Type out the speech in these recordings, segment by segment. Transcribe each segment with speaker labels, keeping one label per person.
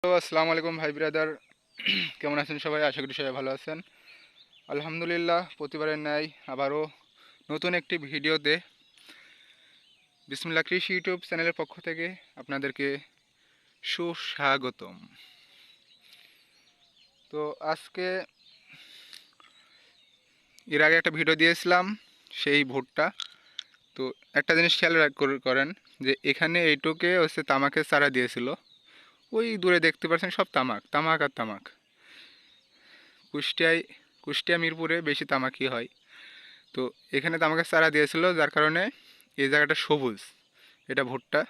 Speaker 1: আসসালামু আলাইকুম ভাই ব্রাদার। কেমন আছেন সবাই? আশা করি সবাই ভালো আছেন। আলহামদুলিল্লাহ, প্রতিবারের ন্যায় আবারও নতুন একটি ভিডিওতে বিসমিল্লাহ কৃষি ইউটিউব চ্যানেলের পক্ষ থেকে আপনাদেরকে সুস্বাগতম। তো আজকে এর আগে একটা ভিডিও দিয়েছিলাম সেই ভুট্টা। তো একটা জিনিস খেয়াল করেন যে এখানে এইটুকে হচ্ছে তামাকের চারা দিয়েছিল। ওই দূরে দেখতে পাচ্ছেন সব তামাক তামাক আর তামাক। কুষ্টিয়া মিরপুরে বেশি তামাকই হয়। তো এখানে তামাকের চারা দিয়েছিল, যার কারণে এই জায়গাটা সবুজ, এটা ভুট্টা।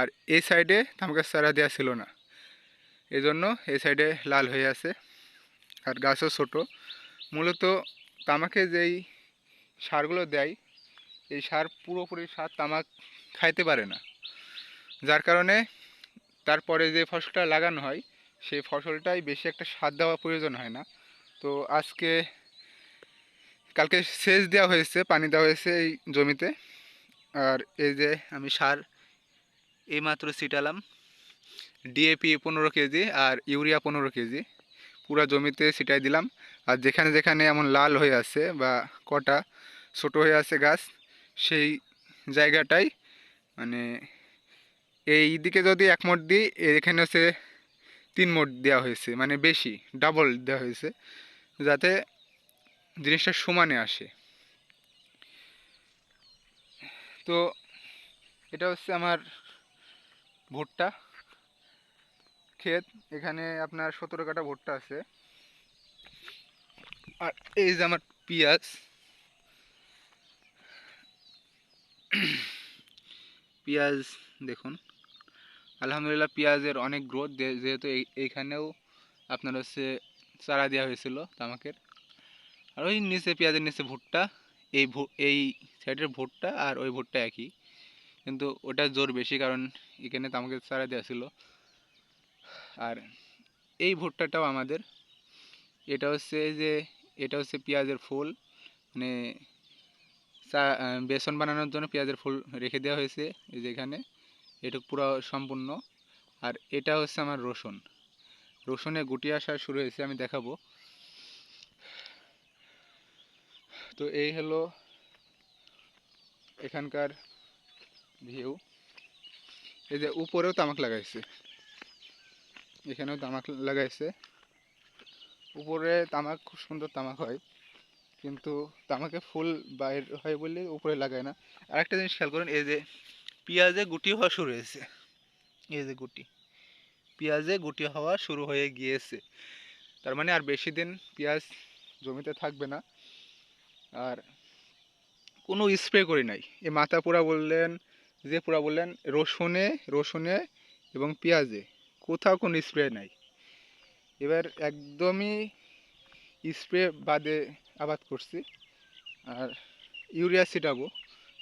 Speaker 1: আর এই সাইডে তামাকের চারা দেওয়া ছিল না, এই জন্য এই সাইডে লাল হয়ে আছে। আর গাছও ছোট। মূলত তামাকে যেই সারগুলো দেয়, এই সার পুরোপুরি সার তামাক খাইতে পারে না, যার কারণে তারপরে যে ফসলটা লাগানো হয় সেই ফসলটাই বেশি একটা সার দেওয়া প্রয়োজন হয় না। তো কালকে সেচ দেওয়া হয়েছে, পানি দেওয়া হয়েছে এই জমিতে। আর এই যে আমি সার এইমাত্র ছিটালাম, ডিএপি 15 কেজি আর ইউরিয়া 15 কেজি পুরা জমিতে ছিটাই দিলাম। আর যেখানে যেখানে এমন লাল হয়ে আছে বা কটা ছোট হয়ে আছে গাছ, সেই জায়গাটাই মানে এই দিকে যদি 1 মোট দিই, এখানে হচ্ছে 3 মোট দেওয়া হয়েছে, মানে বেশি ডাবল দেওয়া হয়েছে, যাতে জিনিসটা সমানে আসে। তো এটা হচ্ছে আমার ভুট্টা ক্ষেত। এখানে আপনার 17 কাঠা ভুট্টা আছে। আর এই যে আমার পেঁয়াজ, পেঁয়াজ দেখুন, আলহামদুলিল্লাহ পেঁয়াজের অনেক গ্রোথ, যেহেতু এইখানেও আপনার হচ্ছে চারা দেওয়া হয়েছিল তামাকের। আর ওই নিচে পেঁয়াজের নিচে ভুট্টা, এই সাইডের ভুট্টা আর ওই ভুট্টা একই, কিন্তু ওটা জোর বেশি কারণ এখানে তামাকের চারা দেওয়া ছিল। আর এই ভুট্টাটাও আমাদের, এটা হচ্ছে যে এটা হচ্ছে পেঁয়াজের ফুল, মানে বেসন বানানোর জন্য পেঁয়াজের ফুল রেখে দেওয়া হয়েছে এই যে এখানে, এটুকু পুরো সম্পূর্ণ। আর এটা হচ্ছে আমার রসুন, রসুনে গুটি আসা শুরু হয়েছে, আমি দেখাবো। তো এই হলো এখানকার ভিউ। এই যে উপরেও তামাক লাগাইছে, এখানেও তামাক লাগাইছে। উপরে তামাক খুব সুন্দর তামাক হয়, কিন্তু তামাকে ফুল বাইর হয় বলে উপরে লাগায় না। আর একটা জিনিস খেয়াল করেন, এই যে পেঁয়াজে গুটি হওয়া শুরু হয়েছে, এই যে পেঁয়াজে গুটি হওয়া শুরু হয়ে গিয়েছে। তার মানে আর বেশি দিন পেঁয়াজ জমিতে থাকবে না। আর কোনো স্প্রে করি নাই, এ মাথা পোড়া বললেন, যে পোড়া বললেন, রসুনে রসুনে এবং পেঁয়াজে কোথাও কোনো স্প্রে নাই। এবার একদমই স্প্রে বাদে আবাদ করছি। আর ইউরিয়া ছিটাবো,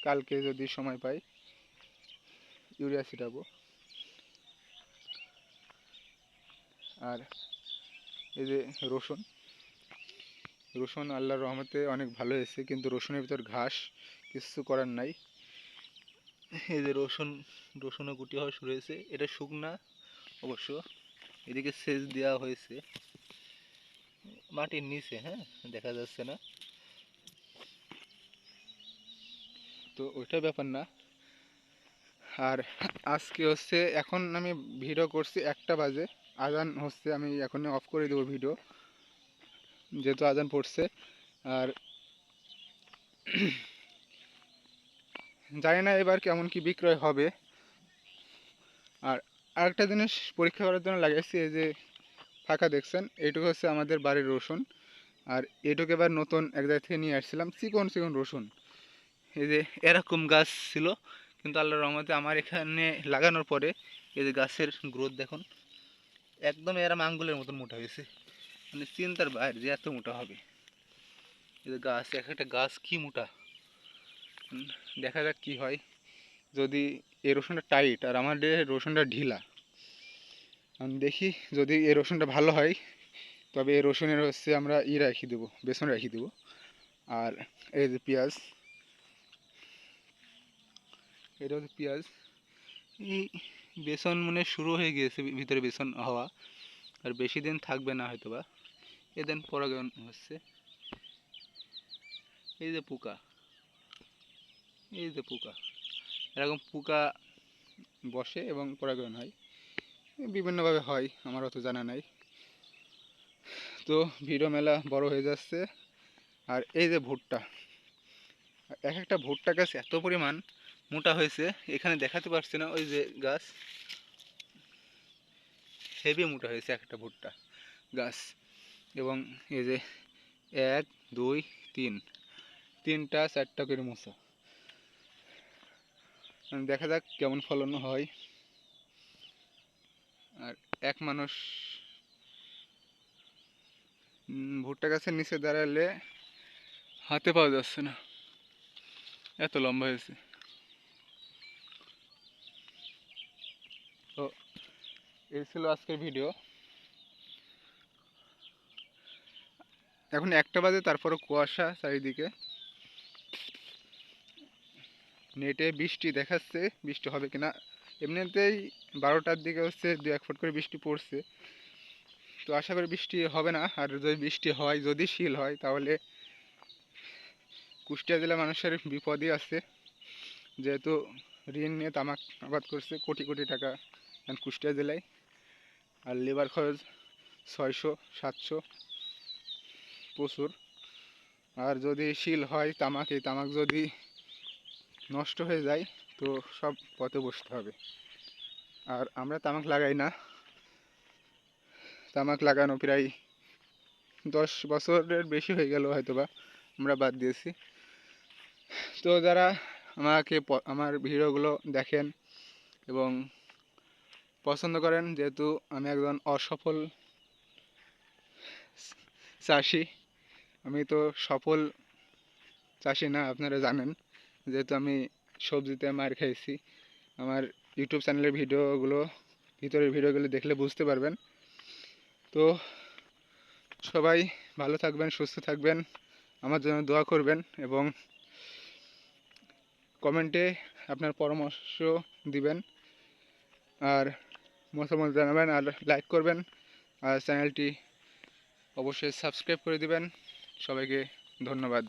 Speaker 1: কালকে যদি সময় পাই ইউরিয়া ছিটাবো। আর এই যে রসুন, রসুন আল্লাহর রহমতে অনেক ভালো হয়েছে, কিন্তু রসুনের ভিতর ঘাস, কিছু করার নাই। এই যে রসুনও গুটি হওয়া শুরু হয়েছে, এটা শুকনা অবশ্য। এদিকে সেচ দেওয়া হয়েছে মাটির নিচে, হ্যাঁ দেখা যাচ্ছে না, তো ওইটা ব্যাপার না। আর আজকে হচ্ছে, এখন আমি ভিডিও করছি 1টা বাজে, আজান হচ্ছে, আমি এখনই অফ করে দেবো ভিডিও যেহেতু আজান পড়ছে। আর জানি না এবার কেমন কি বিক্রয় হবে। আর আরেকটা জিনিস পরীক্ষা করার জন্য লাগাইছি, এই যে ফাঁকা দেখছেন, এইটুকু হচ্ছে আমাদের বাড়ির রসুন। আর এটুকু এবার নতুন এক জায়গা থেকে নিয়ে আসছিলাম, চিকন চিকন রসুন। এই যে এরকম গাছ ছিল, কিন্তু আল্লাহর রহমতে আমার এখানে লাগানোর পরে এই যে গাছের গ্রোথ দেখুন, একদম এরম আঙ্গুলের মতন মোটা হয়েছে, মানে চিন্তার বাইরে যে এত মোটা হবে। এই যে গাছ, এক একটা গাছ কি মোটা। দেখা যাক কি হয়, যদি এই রসুনটা টাইট আর আমাদের রসুনটা ঢিলা, আমি দেখি যদি এই রসুনটা ভালো হয়, তবে এই রসুনের হচ্ছে আমরা রাখি দেবো, বেসন রাখি দেবো। আর এই যে পেঁয়াজ, এটা হচ্ছে পেঁয়াজ, এই বেসন মনে শুরু হয়ে গিয়েছে, ভিতরে বেসন হওয়া, আর বেশি দিন থাকবে না হয়তোবা। এদিন পরাগায়ন হচ্ছে। এই যে পোকা, এই যে পোকা, এরকম পোকা বসে এবং পরাগায়ন হয়, বিভিন্নভাবে হয়, আমার অত জানা নাই। তো ভিডিও মেলা বড় হয়ে যাচ্ছে। আর এই যে ভুট্টা, এক একটা ভুট্টা গাছ এত পরিমাণ মোটা হয়েছে, এখানে দেখাতে পারছি না। ওই যে গাছ হেভি মোটা হয়েছে একটা ভুট্টা গাছ। এবং এই যে 1 2 3, 3টা 4টা করে মোচা। দেখা যাক কেমন ফলন হয়। আর এক মানুষ ভুট্টা গাছের নিচে দাঁড়ালে হাতে পাওয়া যাচ্ছে না, এত লম্বা হয়েছে। তো এই ছিল আজকের ভিডিও। এখন 1টা বাজে, তারপরও কুয়াশা চারিদিকে। নেটে বৃষ্টি দেখাচ্ছে, বৃষ্টি হবে কিনা। এমনিতেই 12টার দিকে হচ্ছে 2-1 ফুট করে বৃষ্টি পড়ছে। তো আশা করি বৃষ্টি হবে না। আর যদি বৃষ্টি হয়, যদি শিল হয়, তাহলে কুষ্টিয়া জেলা মানুষের বিপদই আছে। যেহেতু ঋণ নিয়ে তামাক আবাদ করছে, কোটি কোটি টাকা কুষ্টিয়া জেলায়। আর লেবার খরচ 600-700, প্রচুর। আর যদি শিল হয় তামাক, এই তামাক যদি নষ্ট হয়ে যায়, তো সব পথে বসতে হবে। আর আমরা তামাক লাগাই না, তামাক লাগানো প্রায় 10 বছরের বেশি হয়ে গেল হয়তোবা, আমরা বাদ দিয়েছি। তো যারা আমার ভিডিওগুলো দেখেন এবং পছন্দ করেন, যেহেতু আমি একজন অসফল চাষি, আমি তো সফল চাষি না, আপনারা জানেন। যেহেতু আমি সবজিতে মার খাইছি, আমার ইউটিউব চ্যানেলের ভিতরের ভিডিওগুলো দেখলে বুঝতে পারবেন। তো সবাই ভালো থাকবেন, সুস্থ থাকবেন, আমার জন্য দোয়া করবেন এবং কমেন্টে আপনার পরামর্শ দিবেন, আর মতামত জানাবেন, আর লাইক করবেন, আর চ্যানেলটি অবশ্যই সাবস্ক্রাইব করে দিবেন। সবাইকে ধন্যবাদ।